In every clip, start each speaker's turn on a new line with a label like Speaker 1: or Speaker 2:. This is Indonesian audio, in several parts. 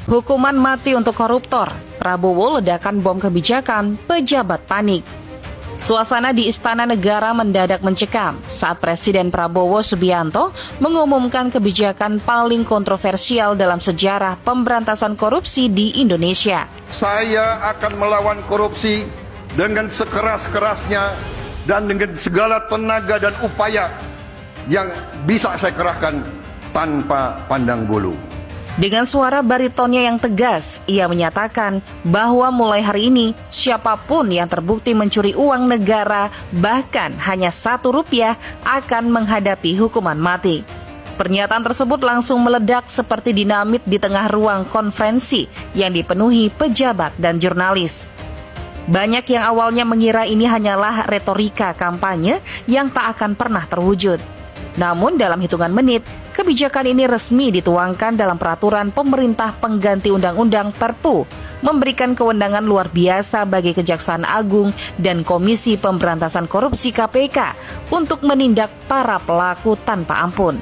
Speaker 1: Hukuman mati untuk koruptor, Prabowo ledakan bom kebijakan, pejabat panik. Suasana di Istana Negara mendadak mencekam saat Presiden Prabowo Subianto mengumumkan kebijakan paling kontroversial dalam sejarah pemberantasan korupsi di Indonesia.
Speaker 2: Saya akan melawan korupsi dengan sekeras-kerasnya dan dengan segala tenaga dan upaya yang bisa saya kerahkan tanpa pandang bulu.
Speaker 1: Dengan suara baritonnya yang tegas, ia menyatakan bahwa mulai hari ini siapapun yang terbukti mencuri uang negara bahkan hanya Rp1 akan menghadapi hukuman mati. Pernyataan tersebut langsung meledak seperti dinamit di tengah ruang konferensi yang dipenuhi pejabat dan jurnalis. Banyak yang awalnya mengira ini hanyalah retorika kampanye yang tak akan pernah terwujud. Namun dalam hitungan menit, kebijakan ini resmi dituangkan dalam peraturan pemerintah pengganti Undang-Undang Perpu, memberikan kewenangan luar biasa bagi Kejaksaan Agung dan Komisi Pemberantasan Korupsi KPK untuk menindak para pelaku tanpa ampun.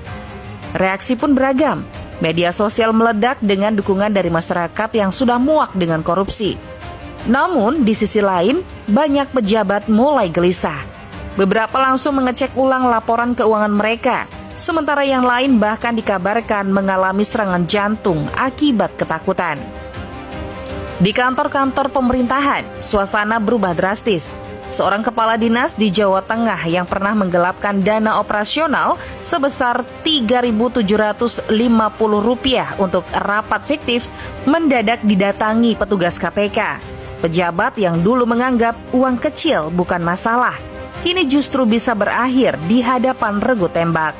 Speaker 1: Reaksi pun beragam. Media sosial meledak dengan dukungan dari masyarakat yang sudah muak dengan korupsi. Namun di sisi lain, banyak pejabat mulai gelisah. Beberapa langsung mengecek ulang laporan keuangan mereka, sementara yang lain bahkan dikabarkan mengalami serangan jantung akibat ketakutan. Di kantor-kantor pemerintahan, suasana berubah drastis. Seorang kepala dinas di Jawa Tengah yang pernah menggelapkan dana operasional sebesar Rp3.750 untuk rapat fiktif mendadak didatangi petugas KPK. Pejabat yang dulu menganggap uang kecil bukan masalah, kini justru bisa berakhir di hadapan regu tembak.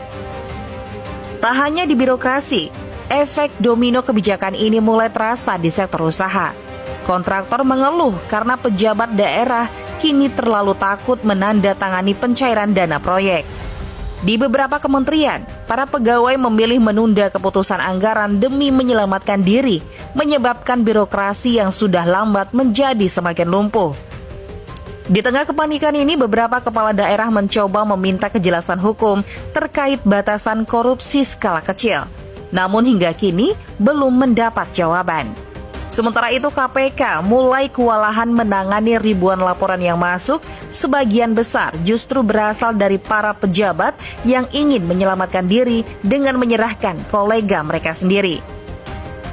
Speaker 1: Tak hanya di birokrasi, efek domino kebijakan ini mulai terasa di sektor usaha. Kontraktor mengeluh karena pejabat daerah kini terlalu takut menandatangani pencairan dana proyek. Di beberapa kementerian, para pegawai memilih menunda keputusan anggaran demi menyelamatkan diri, menyebabkan birokrasi yang sudah lambat menjadi semakin lumpuh. Di tengah kepanikan ini, beberapa kepala daerah mencoba meminta kejelasan hukum terkait batasan korupsi skala kecil. Namun hingga kini belum mendapat jawaban. Sementara itu KPK mulai kewalahan menangani ribuan laporan yang masuk, sebagian besar justru berasal dari para pejabat yang ingin menyelamatkan diri dengan menyerahkan kolega mereka sendiri.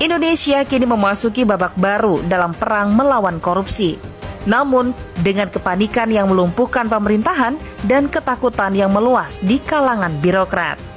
Speaker 1: Indonesia kini memasuki babak baru dalam perang melawan korupsi. Namun, dengan kepanikan yang melumpuhkan pemerintahan dan ketakutan yang meluas di kalangan birokrat.